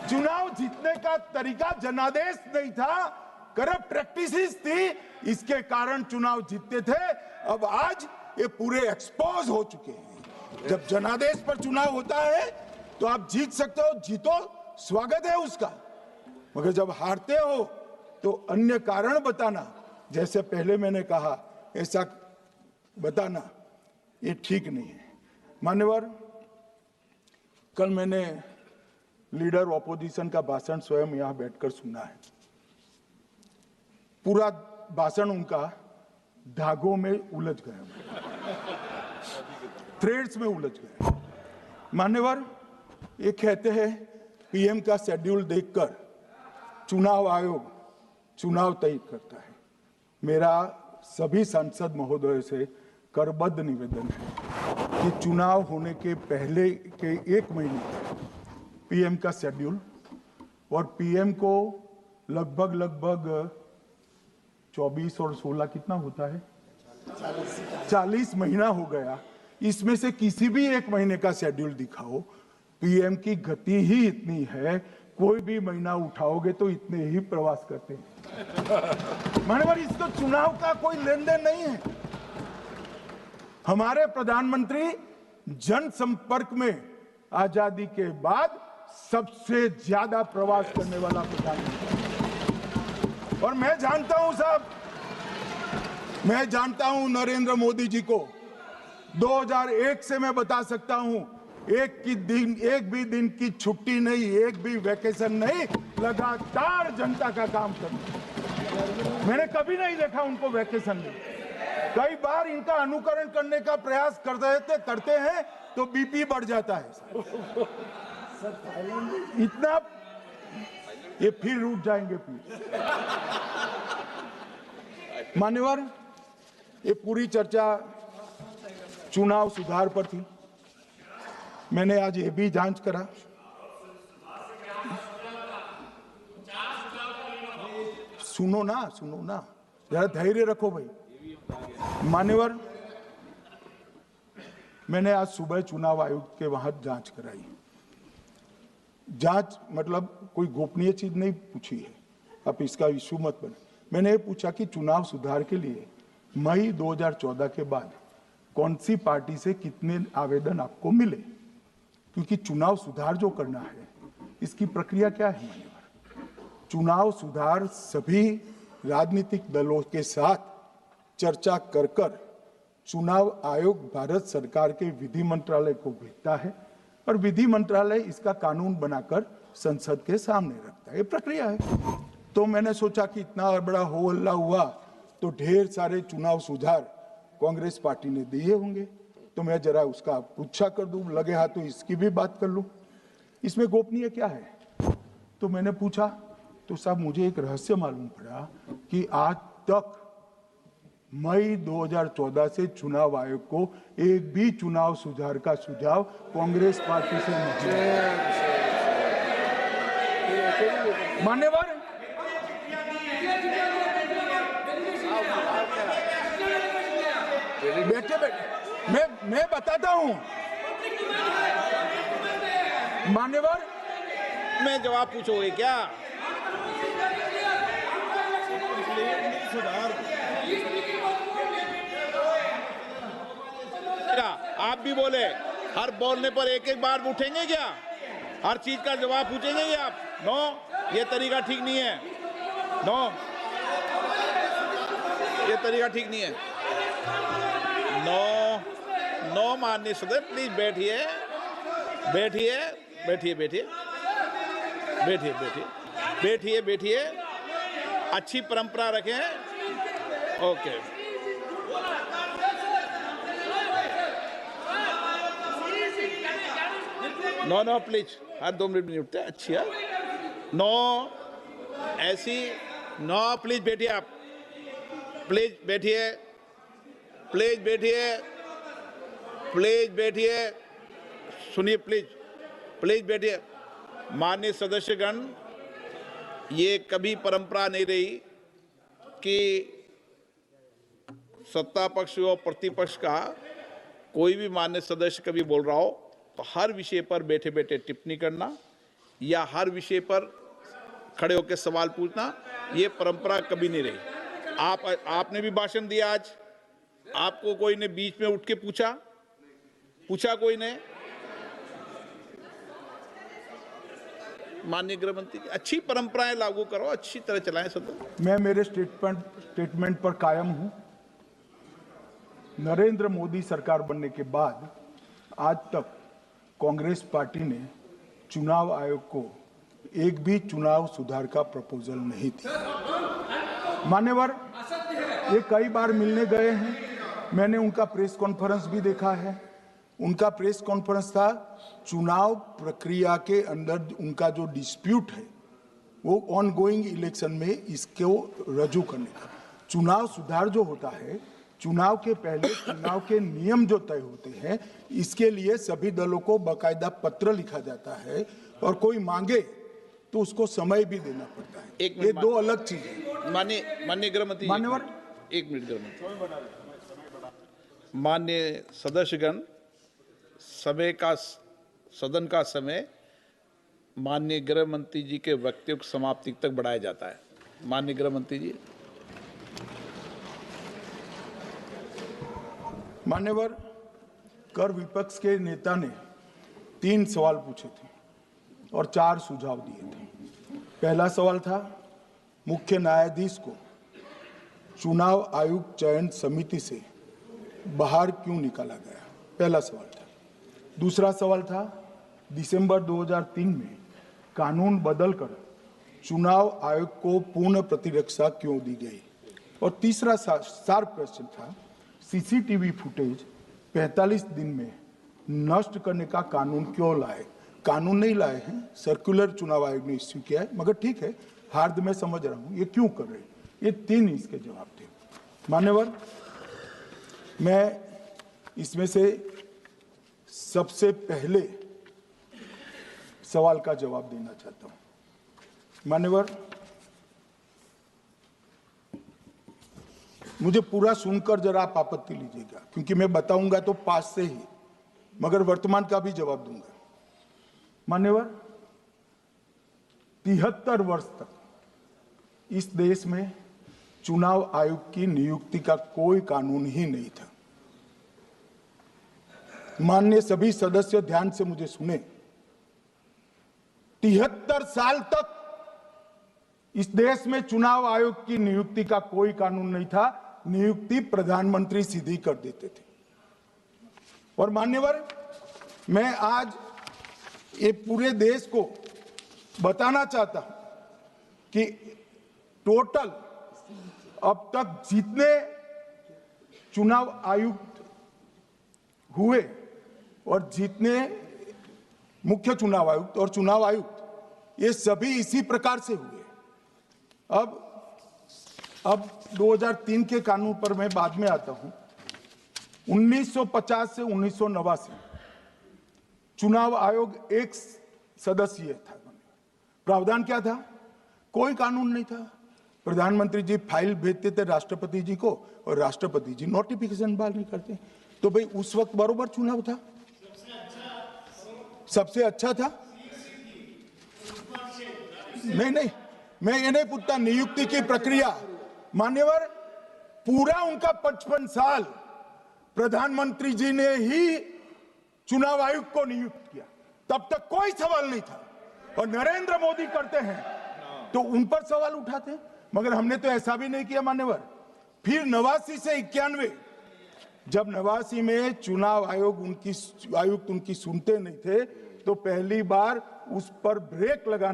चुनाव जीतने का तरीका जनादेश नहीं था, करप्ट प्रैक्टिसेस थी, इसके कारण चुनाव जीतते थे। अब आज ये पूरे एक्सपोज हो चुके हैं। जब जनादेश पर चुनाव होता है तो आप जीत सकते हो, जीतो, स्वागत है उसका, मगर जब हारते हो तो अन्य कारण बताना, जैसे पहले मैंने कहा, ऐसा बताना ये ठीक नहीं है। मान्यवर, कल मैंने लीडर ऑपोजिशन का भाषण स्वयं यहां बैठकर सुना है। पूरा भाषण उनका धागों में उलझ गया, थ्रेड्स में उलझ गया। मान्यवर, ये कहते हैं पीएम का शेड्यूल देखकर चुनाव आयोग चुनाव तय करता है। मेरा सभी सांसद महोदय से करबद्ध निवेदन है कि चुनाव होने के पहले के 1 महीने पीएम का शेड्यूल, और पीएम को लगभग 24 और 16 कितना होता है, 40 महीना हो गया। इसमें से किसी भी 1 महीने का शेड्यूल दिखाओ। पीएम की गति ही इतनी है, कोई भी महीना उठाओगे तो इतने ही प्रवास करते हैं। मानवर, इसको चुनाव का कोई लेन देन नहीं है। हमारे प्रधानमंत्री जनसंपर्क में आजादी के बाद सबसे ज्यादा प्रवास करने वाला प्रधानमंत्री, और मैं जानता हूं साहब, मैं जानता हूं नरेंद्र मोदी जी को 2001 से मैं बता सकता हूं, एक भी दिन की छुट्टी नहीं, एक भी वैकेशन नहीं, लगातार जनता का काम करना। मैंने कभी नहीं देखा उनको वैकेशन में। कई बार इनका अनुकरण करने का प्रयास करते हैं तो बीपी बढ़ जाता है इतना, ये फिर रुक जाएंगे फिर। मान्यवर, ये पूरी चर्चा चुनाव सुधार पर थी। मैंने आज ये भी जांच करा, सुनो ना, जरा धैर्य रखो भाई। मान्यवर, मैंने आज सुबह चुनाव आयोग के वहां जांच कराई। जांच मतलब कोई गोपनीय चीज नहीं पूछी है, आप इसका इशू मत बने। मैंने ये पूछा कि चुनाव सुधार के लिए मई 2014 के बाद कौन सी पार्टी से कितने आवेदन आपको मिले, क्योंकि चुनाव सुधार जो करना है इसकी प्रक्रिया क्या है। मान्यवर, चुनाव सुधार सभी राजनीतिक दलों के साथ चर्चा कर चुनाव आयोग भारत सरकार के विधि मंत्रालय को भेजता है, और विधि मंत्रालय इसका कानून बनाकर संसद के सामने रखता है। ये प्रक्रिया है। तो मैंने सोचा कि इतना बड़ा हो हल्ला हुआ तो ढेर सारे चुनाव सुधार कांग्रेस पार्टी ने दिए होंगे, तो मैं जरा उसका पूछा कर दूं, लगे हाथ तो इसकी भी बात कर लूं, इसमें गोपनीय क्या है। तो मैंने पूछा तो साहब मुझे एक रहस्य मालूम पड़ा कि आज तक मई 2014 से चुनाव आयोग को एक भी चुनाव सुधार का सुझाव कांग्रेस पार्टी से नहीं मिला। मान्यवर, बैठे मैं बताता हूं। मान्यवर, मैं जवाब पूछोगे क्या? आप भी बोले, हर बोलने पर एक एक बार उठेंगे क्या? हर चीज का जवाब पूछेंगे क्या आप? नो, ये तरीका ठीक नहीं है। नो, ये तरीका ठीक नहीं है। नो माननीय सदस्य, प्लीज बैठिए, बैठिए। अच्छी परंपरा रखें। ओके। नो प्लीज, हर 2 मिनट में उठते हैं। अच्छी है। नो, ऐसी नो, प्लीज बैठिए आप, प्लीज बैठिए, सुनिए, प्लीज बैठिए। माननीय सदस्यगण, ये कभी परंपरा नहीं रही कि सत्ता पक्ष और प्रतिपक्ष का कोई भी माननीय सदस्य कभी बोल रहा हो तो हर विषय पर बैठे बैठे टिप्पणी करना, या हर विषय पर खड़े होकर सवाल पूछना, ये परंपरा कभी नहीं रही। आपने भी भाषण दिया आज, आपको कोई ने बीच में उठ के पूछा कोई ने? माननीय गृह मंत्री जी, अच्छी परंपराएं लागू करो, अच्छी तरह चलाएं सदन। मैं मेरे स्टेटमेंट पर कायम हूं। नरेंद्र मोदी सरकार बनने के बाद आज तक कांग्रेस पार्टी ने चुनाव आयोग को एक भी चुनाव सुधार का प्रपोजल नहीं दिया। मान्यवर, ये कई बार मिलने गए हैं, मैंने उनका प्रेस कॉन्फ्रेंस भी देखा है। उनका प्रेस कॉन्फ्रेंस था चुनाव प्रक्रिया के अंदर उनका जो डिस्प्यूट है वो ऑन गोइंग इलेक्शन में इसको रजू करने का। चुनाव सुधार जो होता है, चुनाव के पहले चुनाव के नियम जो तय होते हैं, इसके लिए सभी दलों को बाकायदा पत्र लिखा जाता है और कोई मांगे तो उसको समय भी देना पड़ता है। ये दो अलग चीजें। माननीय गृह मंत्री, मान्यवर, एक मिनट गृह मंत्री। माननीय सदस्यगण, सदन का समय माननीय गृह मंत्री जी के वक्तव्य की समाप्ति तक बढ़ाया जाता है। माननीय गृह मंत्री जी। मान्यवर, कर विपक्ष के नेता ने 3 सवाल पूछे थे और 4 सुझाव दिए थे। पहला सवाल था मुख्य न्यायाधीश को चुनाव आयोग चयन समिति से बाहर क्यों निकाला गया, पहला सवाल था। दूसरा सवाल था दिसंबर 2003 में कानून बदलकर चुनाव आयोग को पूर्ण प्रतिरक्षा क्यों दी गई, और तीसरा शार्प क्वेश्चन था सीसीटीवी फुटेज 45 दिन में नष्ट करने का कानून क्यों लाए। कानून नहीं लाए हैं, सर्कुलर चुनाव आयोग ने इश्यू किया है, मगर ठीक है, हार्द में समझ रहा हूं ये क्यों कर रहे हैं। ये 3 इसके जवाब थे। मान्यवर, मैं इसमें से सबसे पहले सवाल का जवाब देना चाहता हूं। मान्यवर, मुझे पूरा सुनकर जरा आप आपत्ति लीजिएगा, क्योंकि मैं बताऊंगा तो पास से ही, मगर वर्तमान का भी जवाब दूंगा। मान्यवर, 73 वर्ष तक इस देश में चुनाव आयोग की नियुक्ति का कोई कानून ही नहीं था। माननीय सभी सदस्य ध्यान से मुझे सुने, 73 साल तक इस देश में चुनाव आयोग की नियुक्ति का कोई कानून नहीं था। नियुक्ति प्रधानमंत्री सीधी कर देते थे। और मान्यवर, मैं आज ये पूरे देश को बताना चाहता हूं कि टोटल अब तक जितने चुनाव आयुक्त हुए और जितने मुख्य चुनाव आयुक्त और चुनाव आयुक्त, ये सभी इसी प्रकार से हुए। अब 2003 के कानून पर मैं बाद में आता हूं। 1950 से 1989 चुनाव आयोग एक सदस्यीय था। प्रावधान क्या था? कोई कानून नहीं था। प्रधानमंत्री जी फाइल भेजते थे राष्ट्रपति जी को और राष्ट्रपति जी नोटिफिकेशन बाहर नहीं करते। तो भाई उस वक्त बरोबर चुनाव था, सबसे अच्छा था। नहीं, मैं ये नहीं पूछता नियुक्ति की प्रक्रिया। मान्यवर, पूरा उनका 55 साल प्रधानमंत्री जी ने ही चुनाव आयोग को नियुक्त किया, तब तक कोई सवाल नहीं था। और नरेंद्र मोदी करते हैं तो उन पर सवाल उठाते हैं, मगर हमने तो ऐसा भी नहीं किया। मान्यवर, फिर 89 से 91 जब 89 में चुनाव आयुक्त उनकी सुनते नहीं थे, तो पहली बार उस पर ब्रेक लगा